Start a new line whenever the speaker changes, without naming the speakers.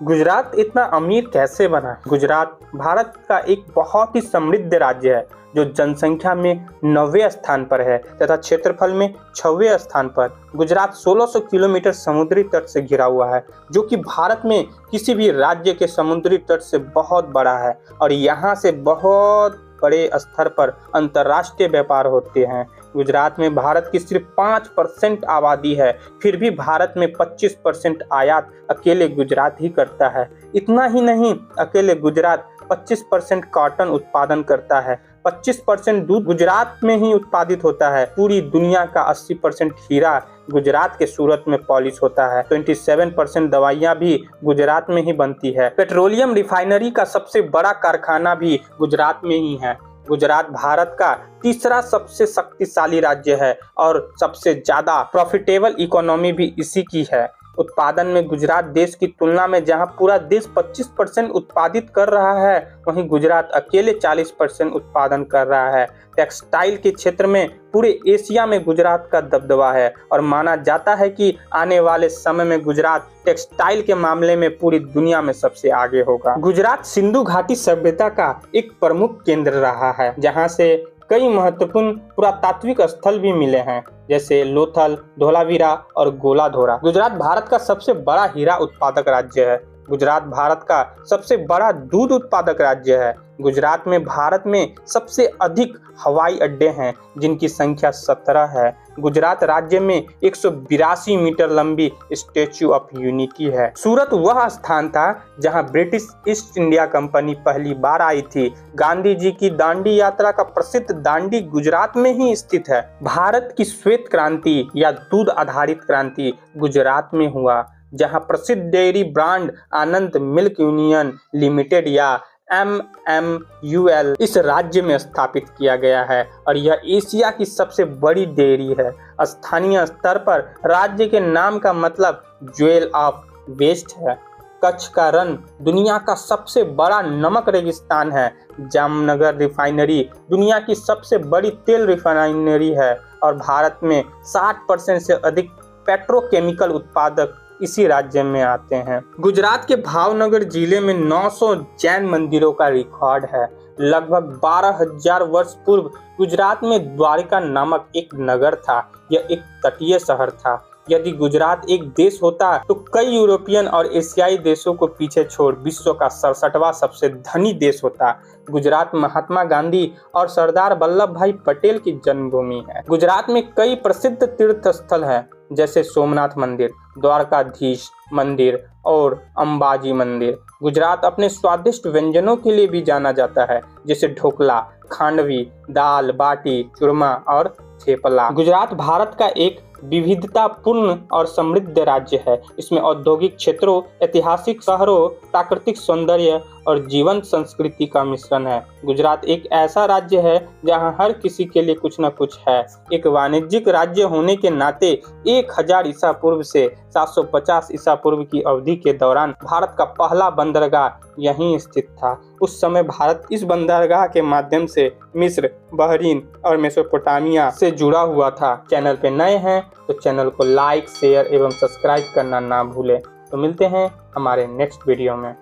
गुजरात इतना अमीर कैसे बना? गुजरात भारत का एक बहुत ही समृद्ध राज्य है जो जनसंख्या में 9वें स्थान पर है तथा क्षेत्रफल में 6वें स्थान पर। गुजरात 1600 किलोमीटर समुद्री तट से घिरा हुआ है जो कि भारत में किसी भी राज्य के समुद्री तट से बहुत बड़ा है और यहाँ से बहुत बड़े स्तर पर अंतर्राष्ट्रीय व्यापार होते हैं। गुजरात में भारत की सिर्फ 5% आबादी है, फिर भी भारत में 25% आयात अकेले गुजरात ही करता है। इतना ही नहीं, अकेले गुजरात 25% कॉटन उत्पादन करता है, 25% दूध गुजरात में ही उत्पादित होता है। पूरी दुनिया का 80% हीरा गुजरात के सूरत में पॉलिश होता है। 27% दवाइयाँ भी गुजरात में ही बनती है। पेट्रोलियम रिफाइनरी का सबसे बड़ा कारखाना भी गुजरात में ही है। गुजरात भारत का तीसरा सबसे शक्तिशाली राज्य है और सबसे ज्यादा प्रॉफिटेबल इकोनॉमी भी इसी की है। उत्पादन में गुजरात देश की तुलना में जहां पूरा देश 25% उत्पादित कर रहा है, वहीं गुजरात अकेले 40% उत्पादन कर रहा है। टेक्सटाइल के क्षेत्र में पूरे एशिया में गुजरात का दबदबा है और माना जाता है कि आने वाले समय में गुजरात टेक्सटाइल के मामले में पूरी दुनिया में सबसे आगे होगा। गुजरात सिंधु घाटी सभ्यता का एक प्रमुख केंद्र रहा है, जहां से कई महत्वपूर्ण पुरातात्विक स्थल भी मिले हैं, जैसे लोथल, धोलावीरा और गोलाधोरा। गुजरात भारत का सबसे बड़ा हीरा उत्पादक राज्य है। गुजरात भारत का सबसे बड़ा दूध उत्पादक राज्य है। गुजरात में भारत में सबसे अधिक हवाई अड्डे हैं, जिनकी संख्या 17 है। गुजरात राज्य में 182 मीटर लंबी स्टैच्यू ऑफ यूनिटी है। सूरत वह स्थान था जहां ब्रिटिश ईस्ट इंडिया कंपनी पहली बार आई थी। गांधी जी की दांडी यात्रा का प्रसिद्ध दांडी गुजरात में ही स्थित है। भारत की श्वेत क्रांति या दूध आधारित क्रांति गुजरात में हुआ, जहां प्रसिद्ध डेयरी ब्रांड आनंद मिल्क यूनियन लिमिटेड या MMUL इस राज्य में स्थापित किया गया है और यह एशिया की सबसे बड़ी डेयरी है। स्थानीय स्तर पर राज्य के नाम का मतलब ज्वेल ऑफ वेस्ट है। कच्छ का रण दुनिया का सबसे बड़ा नमक रेगिस्तान है। जामनगर रिफाइनरी दुनिया की सबसे बड़ी तेल रिफाइनरी है और भारत में 60% से अधिक पेट्रोकेमिकल उत्पादक इसी राज्य में आते हैं। गुजरात के भावनगर जिले में 900 जैन मंदिरों का रिकॉर्ड है। लगभग 12,000 वर्ष पूर्व गुजरात में द्वारिका नामक एक नगर था। यह एक तटीय शहर था। यदि गुजरात एक देश होता तो कई यूरोपियन और एशियाई देशों को पीछे छोड़ विश्व का 67वां सबसे धनी देश होता। गुजरात महात्मा गांधी और सरदार वल्लभ भाई पटेल की जन्मभूमि है। गुजरात में कई प्रसिद्ध तीर्थ स्थल हैं, जैसे सोमनाथ मंदिर, द्वारकाधीश मंदिर और अंबाजी मंदिर। गुजरात अपने स्वादिष्ट व्यंजनों के लिए भी जाना जाता है, जैसे ढोकला, खांडवी, दाल बाटी चूरमा और थेपला। गुजरात भारत का एक विविधतापूर्ण और समृद्ध राज्य है। इसमें औद्योगिक क्षेत्रों, ऐतिहासिक शहरों, प्राकृतिक सौंदर्य और जीवंत संस्कृति का मिश्रण है। गुजरात एक ऐसा राज्य है जहां हर किसी के लिए कुछ न कुछ है। एक वाणिज्यिक राज्य होने के नाते 1000 ईसा पूर्व से 750 ईसा पूर्व की अवधि के दौरान भारत का पहला बंदरगाह यहीं स्थित था। उस समय भारत इस बंदरगाह के माध्यम से मिस्र, बहरीन और मेसोपोटामिया से जुड़ा हुआ था। चैनल पे नए हैं तो चैनल को लाइक, शेयर एवं सब्सक्राइब करना ना भूलें। तो मिलते हैं हमारे नेक्स्ट वीडियो में।